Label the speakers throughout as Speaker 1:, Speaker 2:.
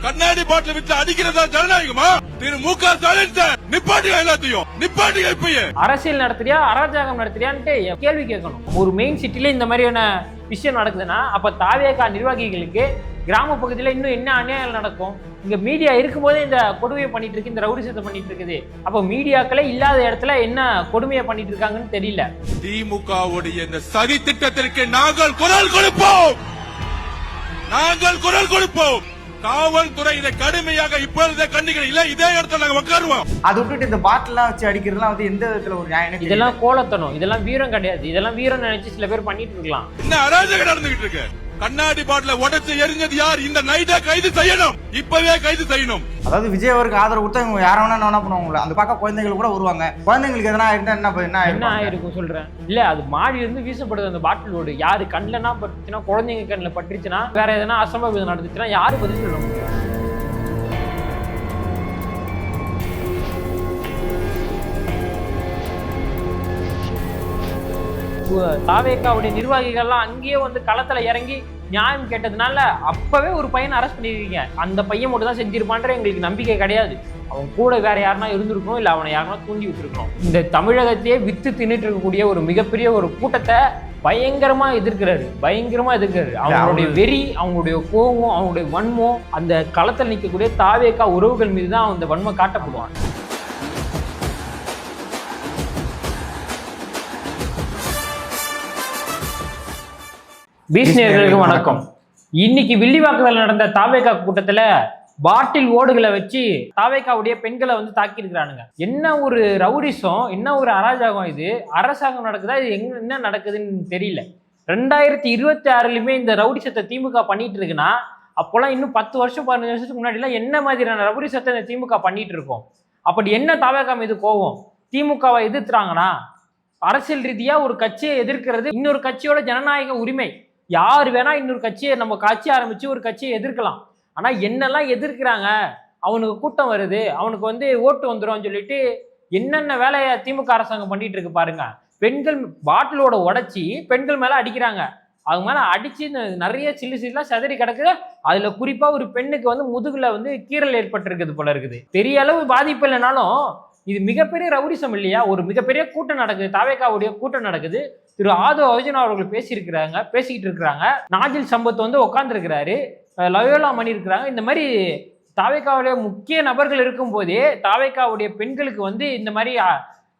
Speaker 1: கண்ணாடி பாட்டில் விட்டு அடிக்கிறதா ஜனநாயகமா? திரு மு.க. ஸ்டாலின் சார் நிப்பாட்டுங்க, எல்லாத்தையும் நிப்பாட்டுங்க. இப்பயே
Speaker 2: அரசியல் நடத்துறியா அராஜகம் நடத்துறியான்ட்டு கேள்வி கேட்கணும். ஒரு மெயின் சிட்டில இந்த மாதிரியான விஷயம் நடக்குதுன்னா அப்ப தாவேகா நிர்வாகிகளுக்கு கிராம பகுதியில் இன்னும் என்ன அநியாயம் நடக்கும்? இங்க மீடியா இருக்கும்போதே இந்த கொடுமையை பண்ணிட்டு இருக்கு, இந்த ரவுடிசத்தை பண்ணிட்டு இருக்குது. அப்ப மீடியாக்களே இல்லாத இடத்துல என்ன கொடுமையை பண்ணிட்டு இருக்காங்கன்னு தெரியல.
Speaker 1: திமுகவுடைய இந்த சதி திட்டத்திற்கு நாங்கள் குரல் கொடுப்போம், நாங்கள் குரல் கொடுப்போம். காவல்துறை இதை கடுமையாக இப்பொழுதே கண்டிக்கிறோம். இல்ல இதே இடத்துல நாங்க உட்காருவோம்.
Speaker 3: அதை விட்டுட்டு இந்த பாட்டிலாம் வச்சு அடிக்கிறதுலாம் வந்து எந்த விதத்துல ஒரு நியாயம்?
Speaker 2: இதெல்லாம் கோலத்தனம், இதெல்லாம் வீரம் கிடையாது. இதெல்லாம் வீரம் நினைச்சு சில பேர் பண்ணிட்டு இருக்கலாம்.
Speaker 1: என்ன அராஜகம் நடந்துகிட்டு இருக்கு? கண்ணாடி பாட்டில உடைச்சு எரிஞ்சது யார்? இந்த நைட்டா கைது செய்யணும், இப்பவே கைது செய்யணும்.
Speaker 3: அதாவது விஜய் அவருக்கு ஆதரவு கொடுத்தா இவங்க யார வேணா என்ன பண்ணுவாங்களா? அந்த பக்கம் குழந்தைகள் கூட வருவாங்க. குழந்தைங்களுக்கு எதனா இருந்தா என்ன
Speaker 2: ஆயிருக்கும் சொல்றேன். இல்ல அது மாடி இருந்து வீசப்படுது அந்த பாட்டில் ஓடு. யாரு கண்ணுலனா பட்டுச்சுன்னா, குழந்தைங்க கண்ணுல பட்டுச்சுன்னா, வேற எதனா அசம்பாவிதம் நடந்துச்சுன்னா யாரு பதில் சொல்ல முடியும்? தாவேகாவுடைய நிர்வாகிகள்லாம் அங்கேயே வந்து களத்துல இறங்கி நியாயம் கேட்டதுனால அப்பவே ஒரு பையனை அரெஸ்ட் பண்ணிருக்கீங்க. அந்த பையன் மட்டும் தான் செஞ்சிருப்பான்ற எங்களுக்கு நம்பிக்கை கிடையாது. அவன் கூட வேற யாருன்னா இருந்திருக்கணும், இல்ல அவனை யாருன்னா தூண்டி விட்டுருக்கணும். இந்த தமிழகத்தையே வித்து தின்னுட்டு இருக்கக்கூடிய ஒரு மிகப்பெரிய ஒரு கூட்டத்தை பயங்கரமா எதிர்க்கிறாரு. அவங்களுடைய வெறி, அவங்களுடைய கோபம், அவங்களுடைய வன்மம், அந்த களத்தில் நிற்கக்கூடிய தாவேகா உறவுகள் மீது தான் அந்த வன்மம் காட்டப்படுவான். பீஷ்ணர்களுக்கு வணக்கம். இன்னைக்கு வில்லிவாக்கத்தில் நடந்த தாவேகா கூட்டத்துல பாட்டில் ஓடுகளை வச்சு தாவேகாவுடைய பெண்களை வந்து தாக்கி இருக்கிறானுங்க. என்ன ஒரு ரவுடிசம், என்ன ஒரு அராஜகம்! இது அரசாங்கம் நடக்குதா? இது என்ன நடக்குதுன்னு தெரியல. 2026 இந்த ரவுடிசத்தை திமுக பண்ணிட்டு இருக்குன்னா, அப்போல்லாம் இன்னும் 10 வருஷம் 15 வருஷத்துக்கு முன்னாடிலாம் என்ன மாதிரியான ரவுடிசத்தை இந்த திமுக பண்ணிட்டு இருக்கோம்? அப்படி என்ன தாவேகா மீது கோவம்? திமுகவை எதிர்த்துறாங்கன்னா, அரசியல் ரீதியா ஒரு கட்சியை எதிர்க்கிறது இன்னொரு கட்சியோட ஜனநாயக உரிமை. யார் வேணா இன்னொரு கட்சியை, நம்ம கட்சி ஆரம்பிச்சு ஒரு கட்சியை எதிர்க்கலாம். ஆனா என்னெல்லாம் எதிர்க்கிறாங்க, அவனுக்கு கூட்டம் வருது, அவனுக்கு வந்து ஓட்டு வந்துடும் சொல்லிட்டு என்னென்ன வேலையை திமுக அரசாங்கம் பண்ணிட்டு இருக்கு பாருங்க. பெண்கள் பாட்டிலோட உடைச்சி பெண்கள் மேல அடிக்கிறாங்க. அவங்க மேல அடிச்சு நிறைய சில்லா செதறி கிடக்குது. அதுல குறிப்பா ஒரு பெண்ணுக்கு வந்து முதுகுல வந்து கீறல் ஏற்பட்டிருக்குது போல இருக்குது. பெரிய அளவு பாதிப்பு இல்லைனாலும் இது மிகப்பெரிய ரவுடிசம் இல்லையா? ஒரு மிகப்பெரிய கூட்டம் நடக்குது, தாவேகாவுடைய கூட்டம் நடக்குது. திரு ஆதோ அர்ஜுனா அவர்கள் பேசிக்கிட்டு இருக்கிறாங்க. நாஜில் சம்பத் வந்து உட்கார்ந்துருக்கிறாரு, லயோலா மணி இருக்கிறாங்க. இந்த மாதிரி தாவேகாவுடைய முக்கிய நபர்கள் இருக்கும் போதே தாவேகாவுடைய பெண்களுக்கு வந்து இந்த மாதிரி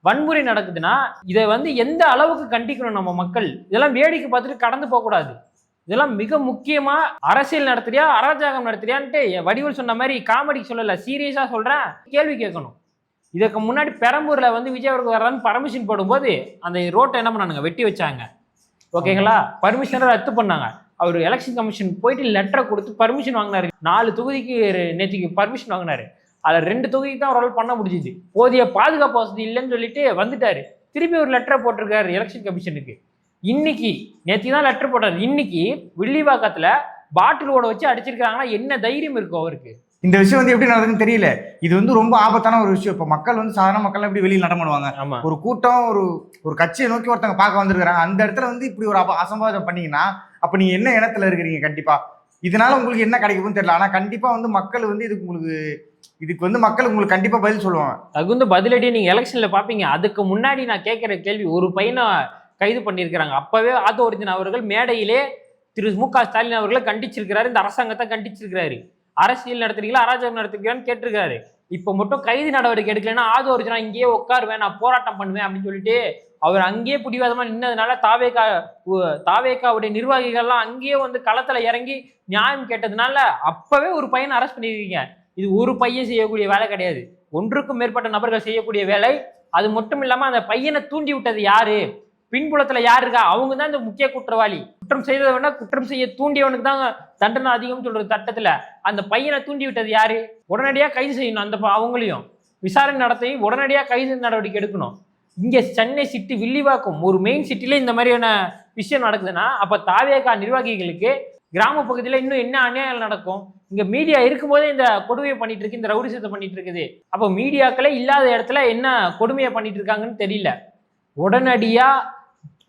Speaker 2: வன்முறை நடக்குதுன்னா இதை வந்து எந்த அளவுக்கு கண்டிக்கணும் நம்ம மக்கள்? இதெல்லாம் வேடிக்கை பார்த்துட்டு கடந்து போகக்கூடாது. இதெல்லாம் மிக முக்கியமா அரசியல் நடத்துறியா அராஜகம் நடத்துறியான்ட்டு வடிவல் சொன்ன மாதிரி காமெடி சொல்லல, சீரியஸா சொல்றேன். கேள்வி கேட்கணும். இதுக்கு முன்னாடி பெரம்பூர்ல வந்து விஜய் அவருக்கு வர்றான்னு பர்மிஷன் போடும்போது அந்த ரோட்டை என்ன பண்ணானுங்க, வெட்டி வச்சாங்க. ஓகேங்களா? பர்மிஷனை ரத்து பண்ணாங்க. அவர் எலெக்ஷன் கமிஷன் போயிட்டு லெட்டரை கொடுத்து பர்மிஷன் வாங்கினாரு. 4 தொகுதிக்கு நேற்றுக்கு பர்மிஷன் வாங்கினாரு. அதில் 2 தொகுதிக்கு தான் அவரால் பண்ண முடிஞ்சுது. போதிய பாதுகாப்பு வசதி இல்லைன்னு சொல்லிட்டு வந்துட்டாரு. திருப்பி ஒரு லெட்டரை போட்டிருக்காரு எலெக்ஷன் கமிஷனுக்கு. இன்னைக்கு நேற்று தான் லெட்டர் போட்டார். இன்னைக்கு வில்லிவாக்கத்துல பாட்டிலோட வச்சு அடிச்சிருக்காங்கன்னா என்ன தைரியம் இருக்கும் அவருக்கு?
Speaker 3: இந்த விஷயம் வந்து எப்படி நடக்குதுன்னு தெரியல. இது வந்து ரொம்ப ஆபத்தான ஒரு விஷயம். இப்போ மக்கள் வந்து சாதாரண மக்கள் எப்படி வெளியில் நடமாடுவாங்க? ஒரு கூட்டம் ஒரு கட்சியை நோக்கி ஒருத்தங்க பார்க்க வந்துருக்காங்க. அந்த இடத்துல வந்து இப்படி ஒரு அசம்பாவிதம் பண்ணீங்கன்னா அப்ப நீங்க என்ன இடத்துல இருக்கிறீங்க? கண்டிப்பா இதனால உங்களுக்கு என்ன கிடைக்கும்னு தெரியல. ஆனா கண்டிப்பா வந்து மக்கள் வந்து இதுக்கு வந்து மக்கள் உங்களுக்கு கண்டிப்பா பதில் சொல்லுவாங்க.
Speaker 2: தகுந்த பதிலடியை நீங்க எலெக்ஷன்ல பாப்பீங்க. அதுக்கு முன்னாடி நான் கேட்கிற கேள்வி, ஒரு பையனை கைது பண்ணியிருக்கிறாங்க. அப்பவே ஆதோ அர்ஜுனா அவர்கள் மேடையிலே திரு மு.க. ஸ்டாலின் அவர்களை கண்டிச்சிருக்கிறாரு, இந்த அரசாங்கத்தை கண்டிச்சிருக்கிறாரு. அரசியல் நடத்துறீங்களா அராஜகம் நடத்துறீங்களான்னு கேட்டிருக்காரு. இப்ப மட்டும் கைது நடவடிக்கை எடுக்கலன்னா ஆதோ அர்ஜுனா இங்கேயே உட்காருவேன், நான் போராட்டம் பண்ணுவேன் அப்படின்னு சொல்லிட்டு அவர் அங்கேயே பிடிவாதமா நின்னதுனால தாவேகாவுடைய நிர்வாகிகள்லாம் அங்கேயே வந்து களத்துல இறங்கி நியாயம் கேட்டதுனால அப்பவே ஒரு பையனை அரெஸ்ட் பண்ணிருக்கீங்க. இது ஒரு பையன் செய்யக்கூடிய வேலை கிடையாது, ஒன்றுக்கும் மேற்பட்ட நபர்கள் செய்யக்கூடிய வேலை. அது மட்டும் இல்லாம அந்த பையனை தூண்டி விட்டது யாரு, பின்புலத்துல யாரு இருக்கா, அவங்க தான் இந்த முக்கிய குற்றவாளி. குற்றம் செய்ததை வேணா குற்றம் செய்ய தூண்டியவனுக்கு தான் தண்டனை அதிகம் சொல்றது சட்டத்துல. அந்த பையனை தூண்டி விட்டது யாரு? உடனடியா கைது செய்யணும். அந்த அவங்களையும் விசாரணை நடத்தி உடனடியா கைது நடவடிக்கை எடுக்கணும். இங்க சென்னை சிட்டி வில்லிவாக்கம் ஒரு மெயின் சிட்டில இந்த மாதிரியான விஷயம் நடக்குதுன்னா அப்ப தாவேகா நிர்வாகிகளுக்கு கிராம பகுதியில இன்னும் என்ன அநியாயம் நடக்கும்? இங்க மீடியா இருக்கும்போதே இந்த கொடுமையை பண்ணிட்டு இருக்கு, இந்த ரவுடிசத்தை பண்ணிட்டு இருக்குது. அப்ப மீடியாக்களே இல்லாத இடத்துல என்ன கொடுமையை பண்ணிட்டு இருக்காங்கன்னு தெரியல. உடனடியா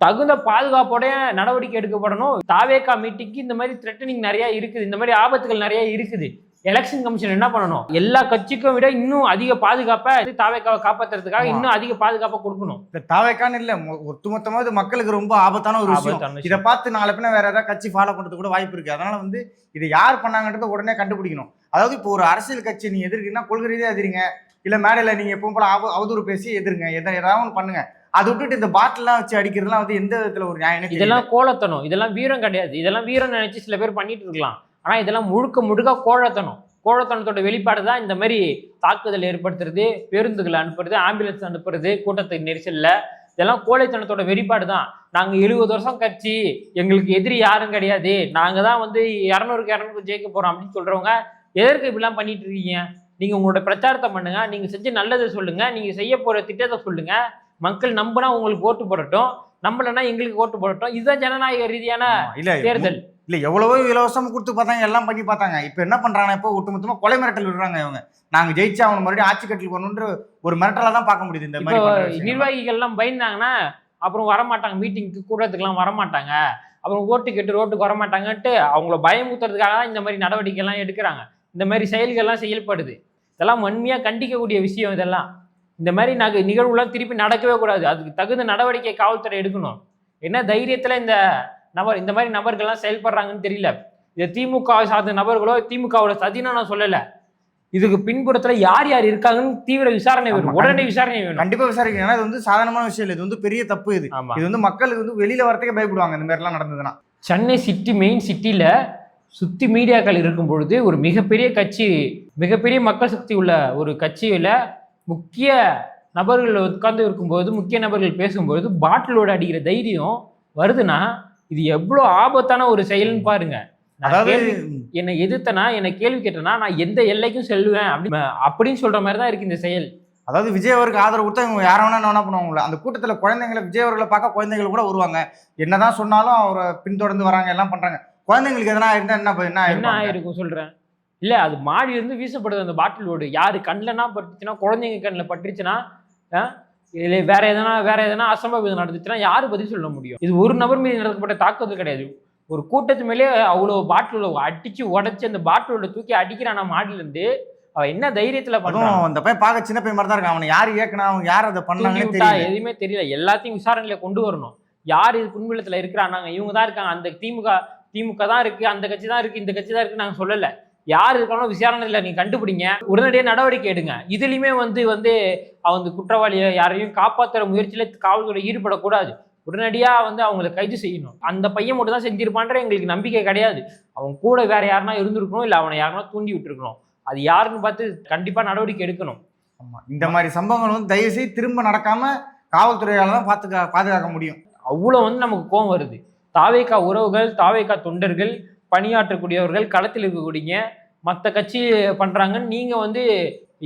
Speaker 2: தகுந்த பாதுகாப்போட நடவடிக்கை எடுக்கப்படணும். தாவேகா மீட்டிங்க்கு இந்த மாதிரி த்ரெட்டனிங் நிறைய இருக்குது, இந்த மாதிரி ஆபத்துகள் நிறைய இருக்குது. எலெக்ஷன் கமிஷன் என்ன பண்ணணும், எல்லா கட்சிக்கும் விட இன்னும் அதிக பாதுகாப்பை தாவேக்காவை காப்பாத்துறதுக்காக இன்னும் அதிக பாதுகாப்பை கொடுக்கணும்.
Speaker 3: இந்த தாவேக்கான்னு இல்ல, ஒட்டுமொத்தமா இது மக்களுக்கு ரொம்ப ஆபத்தான ஒரு விஷயம். இதை பார்த்து நாளை பின்ன வேற ஏதாவது கட்சி ஃபாலோ பண்றது கூட வாய்ப்பு இருக்கு. அதனால வந்து இதை யார் பண்ணாங்கன்றத உடனே கண்டுபிடிக்கணும். அதாவது இப்போ ஒரு அரசியல் கட்சி நீ எதிர்க்கிறீங்கன்னா கொள்கை ரீதியா எதிரிங்க, இல்ல மேடையில நீங்க எப்பவும் போல அவதூறு பேசி எதிருங்க, ஏதாவது ஒன்று பண்ணுங்க. அதை விட்டுட்டு இந்த பாட்டிலாம் வச்சு அடிக்கிறதுலாம் வந்து எந்த விதத்துல ஒரு நியாயம்?
Speaker 2: இதெல்லாம் கோலத்தனம், இதெல்லாம் வீரம் கிடையாது. இதெல்லாம் வீரம் நினைச்சு சில பேர் பண்ணிட்டு இருக்கலாம். ஆனா இதெல்லாம் முழுக்க கோழத்தனம். கோழத்தனத்தோட வெளிப்பாடு தான் இந்த மாதிரி தாக்குதல் ஏற்படுத்துறது, பேருந்துகளை அனுப்புறது, ஆம்புலன்ஸ் அனுப்புறது, கூட்டத்துக்கு நெரிசல்ல. இதெல்லாம் கோழைத்தனத்தோட வெளிப்பாடு தான். நாங்க 70 வருஷம் கட்சி, எங்களுக்கு எதிரி யாரும் கிடையாது, நாங்க தான் வந்து 200க்கு 200 ஜெயிக்க போறோம் அப்படின்னு சொல்றவங்க எதற்கு இப்படிலாம் பண்ணிட்டு இருக்கீங்க? நீங்க உங்களோட பிரச்சாரத்தை பண்ணுங்க, நீங்க செஞ்ச நல்லதை சொல்லுங்க, நீங்க செய்ய போற திட்டத்தை சொல்லுங்க. மக்கள் நம்பினா உங்களுக்கு ஓட்டு போடட்டும், நம்பலன்னா எங்களுக்கு ஓட்டு போடட்டும். இதுதான் ஜனநாயக ரீதியான தேர்தல்.
Speaker 3: இல்ல எவ்வளவோ இலவசம் கொடுத்து பார்த்தாங்க, எல்லாம் பண்ணி பார்த்தாங்க. இப்ப என்ன பண்றாங்க, இப்போ ஒட்டுமொத்தமா கொலை மிரட்டல் விடுறாங்க. இவங்க நாங்க ஜெயிச்சா அவங்க மறுபடியும் ஆட்சி கட்டில் வரணுன்ற ஒரு மிரட்டலா தான் பார்க்க முடியுது. இந்த மாதிரி
Speaker 2: நிர்வாகிகள் எல்லாம் பயந்தாங்கன்னா அப்புறம் வரமாட்டாங்க, மீட்டிங்க்கு கூட்டத்துக்குலாம் வரமாட்டாங்க, அப்புறம் ஓட்டு கேட்டு ரோட்டுக்கு வரமாட்டாங்கன்ட்டு அவங்கள பயமுத்துறதுக்காக தான் இந்த மாதிரி நடவடிக்கை எல்லாம் எடுக்கிறாங்க. இந்த மாதிரி செயல்கள்லாம் செயல்படுது. இதெல்லாம் வன்மையா கண்டிக்கக்கூடிய விஷயம். இதெல்லாம் இந்த மாதிரி நிகழ்வுலாம் திருப்பி நடக்கவே கூடாது. அதுக்கு தகுந்த நடவடிக்கை காவல்துறை எடுக்கணும். என்ன தைரியத்துல இந்த மாதிரி நபர்கள்லாம் செயல்படுறாங்கன்னு தெரியல. இது திமுக சார்ந்த நபர்களோ திமுகவோட சதினா நான் சொல்லல. இதுக்கு பின்புறத்துல யார் யார் இருக்காங்கன்னு தீவிர விசாரணை வேணும், உடனடி விசாரணை வேணும்.
Speaker 3: கண்டிப்பா விசாரிக்கணும். ஏன்னா இது வந்து சாதாரணமான விஷயம் இல்லை, இது வந்து பெரிய தப்பு. இது வந்து மக்களுக்கு வந்து வெளியில வரத்துக்கே பயப்படுவாங்க இந்த மாதிரி எல்லாம் நடந்ததுன்னா.
Speaker 2: சென்னை சிட்டி மெயின் சிட்டில சுத்தி மீடியாக்கள் இருக்கும் பொழுது ஒரு மிகப்பெரிய கட்சி, மிகப்பெரிய மக்கள் சக்தி உள்ள ஒரு கட்சியில முக்கிய நபர்கள் உட்கார்ந்து இருக்கும்போது, முக்கிய நபர்கள் பேசும்போது பாட்டிலோட அடிக்கிற தைரியம் வருதுன்னா இது எவ்வளவு ஆபத்தான ஒரு செயல்னு பாருங்க.
Speaker 3: அதாவது
Speaker 2: என்னை எதிர்த்தனா, என்னை கேள்வி கேட்டனா நான் எந்த எல்லைக்கும் செல்லுவேன் அப்படின்னு சொல்ற மாதிரி தான் இருக்கு இந்த செயல்.
Speaker 3: அதாவது விஜய் அவருக்கு ஆதரவு கொடுத்தா இவங்க யார வேணா என்ன பண்ணுவாங்களா? அந்த கூட்டத்துல குழந்தைங்களை, விஜய் அவர்களை பார்க்க குழந்தைகள் கூட வருவாங்க. என்னதான் சொன்னாலும் அவரை பின்தொடர்ந்து வராங்க, எல்லாம் பண்றாங்க. குழந்தைங்களுக்கு எதனா இருந்தா என்ன
Speaker 2: ஆயிருக்கும் சொல்றேன். இல்ல அது மாடி இருந்து வீசப்படுது அந்த பாட்டிலோடு. யாரு கண்ணுலனா பட்டுச்சுன்னா, குழந்தைங்க கண்ணில் பட்டுச்சுன்னா, இல்லை வேற எதனா அசம்பாவிதம் நடந்துச்சுன்னா யாரு பதில் சொல்ல முடியும்? இது ஒரு நபர் மீது நடக்கப்பட்ட தாக்குதல் கிடையாது. ஒரு கூட்டத்து மேலே அவ்வளோ பாட்டில் அடிச்சு உடச்சி அந்த பாட்டிலோட தூக்கி அடிக்கிறான் மாடியில இருந்து. அவன் என்ன தைரியத்துல பண்ணுவான்?
Speaker 3: அந்த பையன் பார்க்க சின்ன பையன் மாதிரி தான் இருக்கான். அவனை யார் ஏக்கனா, அவங்க யார் அதை பண்ணாங்கன்னு தெரியல,
Speaker 2: எதுவுமே தெரியல. எல்லாத்தையும் விசாரணையில கொண்டு வரணும். யார் இது புன்பிலத்துல இருக்கிறாங்க, இவங்க தான் இருக்காங்க, அந்த திமுக தான் இருக்கு, அந்த கட்சி தான் இருக்கு, இந்த கட்சி தான் இருக்கு நாங்க சொல்லல. யார் இருக்காலும் விசாரணையில நீங்க கண்டுபிடிங்க, உடனடியாக நடவடிக்கை எடுங்க. இதுலயுமே வந்து அவங்க குற்றவாளியை யாரையும் காப்பாற்றுற முயற்சியில காவல்துறை ஈடுபடக்கூடாது. உடனடியா அவங்களை கைது செய்யணும். அந்த பையன் மட்டும் தான் செஞ்சிருப்பான்ற எங்களுக்கு நம்பிக்கை கிடையாது. அவன் கூட வேற யாருன்னா இருந்திருக்கணும், இல்ல அவனை யாருன்னா தூண்டி விட்டுருக்கணும். அது யாருன்னு பார்த்து கண்டிப்பா நடவடிக்கை எடுக்கணும்.
Speaker 3: ஆமா, இந்த மாதிரி சம்பவங்கள் வந்து தயவு செய்து திரும்ப நடக்காம காவல்துறையால தான் பாதுகாக்க முடியும்.
Speaker 2: அவ்வளவு நமக்கு கோபம் வருது. தாவேகா உறவுகள், தாவேகா தொண்டர்கள், பணியாற்றக்கூடியவர்கள், களத்தில் இருக்கக்கூடிய மற்ற கட்சி பண்றாங்கன்னு நீங்க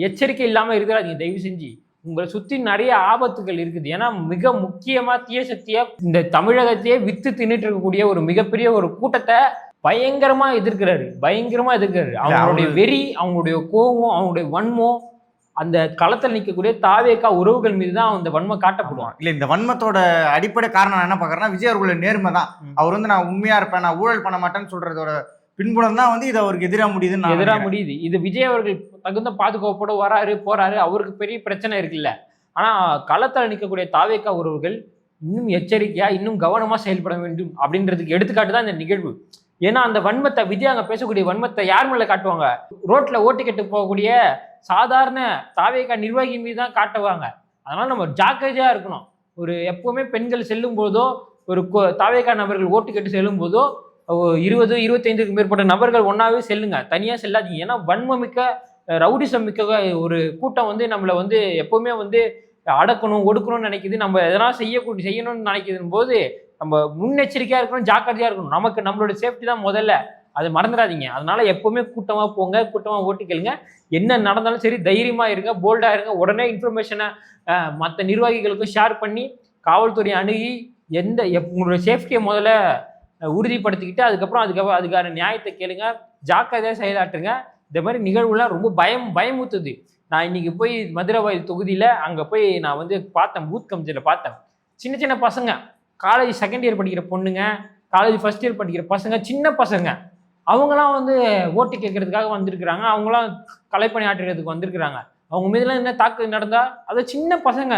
Speaker 2: எச்சரிக்கை இல்லாம இருக்கிறாங்க. தயவு செஞ்சு உங்களை சுத்தி நிறைய ஆபத்துகள் இருக்குது. ஏன்னா மிக முக்கியமா தீய சக்தியா இந்த தமிழகத்தையே வித்து தின்னுட்டு இருக்கக்கூடிய ஒரு மிகப்பெரிய ஒரு கூட்டத்தை பயங்கரமா எதிர்க்கிறாரு. அவங்களுடைய வெறி, அவங்களுடைய கோபம், அவங்களுடைய வன்மம் அந்த களத்தில் நிற்கக்கூடிய தாவேகா உறவுகள் மீது தான் அந்த வன்மம் காட்டப்படுவான்.
Speaker 3: இல்ல இந்த வன்மத்தோட அடிப்படை காரணம் என்ன பாக்குறேன்னா, விஜய் அவர்களுடைய நேர்மை தான். அவர் நான் உண்மையா இருப்பேன், நான் ஊழல் பண்ண மாட்டேன்னு சொல்றதோட பின்புலம் தான் இது அவருக்கு எதிராக முடியுது.
Speaker 2: இது விஜய் அவர்கள் தகுந்த பாதுகாப்போட வராரு போறாரு, அவருக்கு பெரிய பிரச்சனை இருக்குல்ல. ஆனா களத்தில் நிற்கக்கூடிய தாவேகா உறவுகள் இன்னும் எச்சரிக்கையா, இன்னும் கவனமா செயல்பட வேண்டும் அப்படின்றதுக்கு எடுத்துக்காட்டு தான் இந்த நிகழ்வு. ஏன்னா அந்த வன்மத்தை, விஜய் அங்க பேசக்கூடிய வன்மத்தை யார் மேல காட்டுவாங்க? ரோட்ல ஓட்டு கெட்டு போகக்கூடிய சாதாரண தாவேகா நிர்வாகி மீது தான் காட்டுவாங்க. அதனால நம்ம ஜாக்கிரதையா இருக்கணும். ஒரு எப்பவுமே பெண்கள் செல்லும் போதோ, ஒரு தாவேகா நபர்கள் ஓட்டு கெட்டு செல்லும் போதோ 20-25க்கு மேற்பட்ட நபர்கள் ஒன்னாவே செல்லுங்க, தனியா செல்லாதீங்க. ஏன்னா வன்மமிக்க, ரவுடிசம் மிக்க ஒரு கூட்டம் நம்மளை எப்பவுமே அடக்கணும், ஒடுக்கணும்னு நினைக்குது. நம்ம எதனா செய்யணும்னு நினைக்குதுன்னு போது நம்ம முன்னெச்சரிக்கையா இருக்கணும், ஜாக்கிரதையா இருக்கணும். நம்மளோட சேஃப்டி தான் முதல்ல, அதை மறந்துடாதீங்க. அதனால எப்பவுமே கூட்டமா போங்க, கூட்டமா ஓட்டு கேளுங்க. என்ன நடந்தாலும் சரி தைரியமா இருங்க, போல்டா இருங்க. உடனே இன்ஃபர்மேஷனை மற்ற நிர்வாகிகளுக்கும் ஷேர் பண்ணி காவல்துறை அணுகி உங்களோட சேஃப்டியை முதல்ல உறுதிப்படுத்திக்கிட்டு அதுக்கான நியாயத்தை கேளுங்க, ஜாக்கிரதையாக செயலாற்றுங்க. இந்த மாதிரி நிகழ்வுலாம் ரொம்ப பயமுத்துது. நான் இன்னைக்கு போய் மதுரவாயில் தொகுதியில் அங்கே போய் நான் பார்த்தேன், பூத் கமிட்டியில் பார்த்தேன். சின்ன பசங்க, காலேஜ் செகண்ட் இயர் படிக்கிற பொண்ணுங்க, காலேஜ் ஃபர்ஸ்ட் இயர் படிக்கிற பசங்க, சின்ன பசங்க அவங்களாம் வந்து ஓட்டு கேட்கறதுக்காக வந்திருக்கிறாங்க, அவங்களாம் கலைப்பணி ஆற்றுறதுக்கு வந்திருக்கிறாங்க. அவங்க மீதுலாம் என்ன தாக்குதல் நடந்தா அது சின்ன பசங்க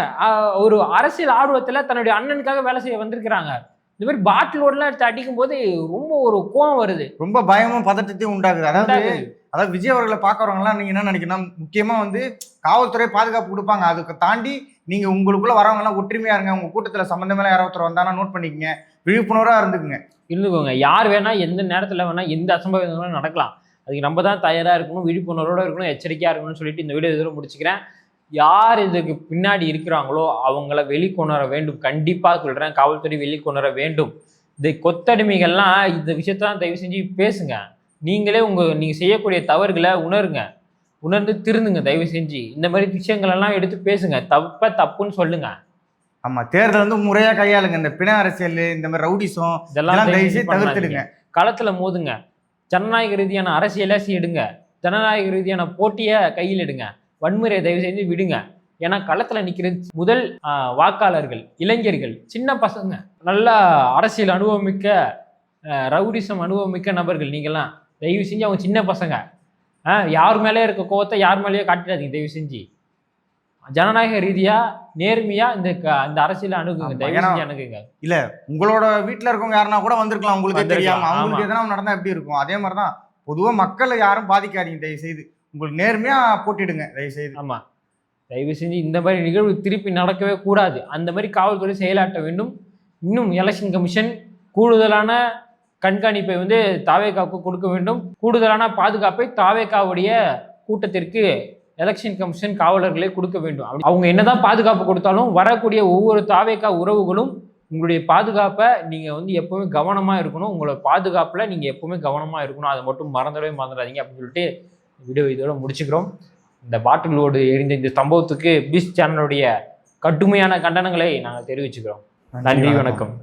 Speaker 2: ஒரு அரசியல் ஆர்வத்துல தன்னுடைய அண்ணனுக்காக வேலை செய்ய வந்திருக்கிறாங்க. இந்த மாதிரி பாட்டிலோடலாம் எடுத்து அடிக்கும் போது ரொம்ப ஒரு கோவம் வருது,
Speaker 3: ரொம்ப பயமும் பதட்டத்தையும் உண்டாகுது. அதாவது விஜய் அவர்களை பார்க்கறவங்கலாம் நீங்க என்ன நினைக்கணும், முக்கியமா வந்து காவல்துறை பாதுகாப்பு கொடுப்பாங்க, அதுக்கு தாண்டி நீங்க உங்களுக்குள்ள வரவங்க எல்லாம் ஒற்றுமையா இருங்க, உங்க கூட்டத்துல சம்பந்தமே யாராவது ஒருத்தர் வந்தானா நோட் பண்ணிக்கங்க, விழிப்புணர்வா இருந்துக்கோங்க.
Speaker 2: யார் வேணா எந்த நேரத்துல வேணா எந்த அசம்பாவிதங்களும் நடக்கலாம், அதுக்கு நம்ம தான் தயாரா இருக்கணும், விழிப்புணர்வோட இருக்கணும், எச்சரிக்கையா இருக்கணும்னு சொல்லிட்டு இந்த வீடியோ இதோட முடிச்சுக்கிறேன். யார் இதுக்கு பின்னாடி இருக்கிறாங்களோ அவங்கள வெளிக்கொணர வேண்டும், கண்டிப்பா சொல்றேன், காவல்துறை வெளிக்கொணர வேண்டும். இந்த கொத்தடிமைகள்லாம் இந்த விஷயத்தான் தயவு செஞ்சு பேசுங்க. நீங்களே நீங்க செய்யக்கூடிய தவறுகளை உணர்ந்து திருந்துங்க. தயவு செஞ்சு இந்த மாதிரி விஷயங்கள் எல்லாம் எடுத்து பேசுங்க, தப்புன்னு சொல்லுங்க.
Speaker 3: ஆமா, தேர்தல் வந்து முறையா கையாளுங்க. இந்த பிண அரசியல், இந்த மாதிரி ரவுடிசம் இதெல்லாம் தவிர்த்துடுங்க.
Speaker 2: களத்துல மோதுங்க, ஜனநாயக ரீதியான அரசியலை எடுங்க, ஜனநாயக ரீதியான போட்டியை கையில் எடுங்க, வன்முறையை தயவு செஞ்சு விடுங்க. ஏன்னா களத்துல நிக்கிறது முதல் வாக்காளர்கள், இளைஞர்கள், சின்ன பசங்க, நல்ல அரசியல் அனுபவமிக்க ரவுடிசம் அனுபவமிக்க நபர்கள். நீங்கெல்லாம் தயவு செஞ்சு அவங்க சின்ன பசங்க, யார் மேலே இருக்க கோவத்தை யார் மேலேயே காட்டிடாதீங்க. தயவு செஞ்சு ஜனநாயக ரீதியா நேர்மையா இந்த அரசியல அணுகுங்க, தயவு செஞ்சு அணுகுங்க.
Speaker 3: இல்ல உங்களோட வீட்டுல இருக்கவங்க யாருன்னா கூட வந்திருக்கலாம், உங்களுக்கு தெரியாம அவங்களுக்கு எதனா நடந்தா எப்படி இருக்கும். அதே மாதிரிதான் பொதுவா மக்களை யாரும் பாதிக்காதீங்க, தயவு செய்து உங்களுக்கு நேர்மையா போட்டிடுங்க தயவு செய்து.
Speaker 2: ஆமா, தயவு செஞ்சு இந்த மாதிரி நிகழ்வு திருப்பி நடக்கவே கூடாது. அந்த மாதிரி காவல்துறை செயலாற்ற வேண்டும். இன்னும் எலெக்ஷன் கமிஷன் கூடுதலான கண்காணிப்பை வந்து தாவேகாவுக்கு கொடுக்க வேண்டும். கூடுதலான பாதுகாப்பை தாவேகாவுடைய கூட்டத்திற்கு எலெக்ஷன் கமிஷன் காவலர்களே கொடுக்க வேண்டும். அவங்க என்னதான் பாதுகாப்பு கொடுத்தாலும் வரக்கூடிய ஒவ்வொரு தாவேகா உறவுகளும் உங்களுடைய பாதுகாப்பை நீங்க வந்து எப்பவுமே கவனமா இருக்கணும். உங்களோட பாதுகாப்புல நீங்க எப்பவுமே கவனமா இருக்கணும், அதை மட்டும் மறந்துடாதீங்க அப்படின்னு சொல்லிட்டு வீடியோ இதோட முடிச்சுக்கிறோம். இந்த பாட்டிலோடு எரிந்த இந்த சம்பவத்துக்கு பீஸ் சேனலுடைய கடுமையான கண்டனங்களை நாங்கள் தெரிவிச்சுக்கிறோம். நன்றி, வணக்கம்.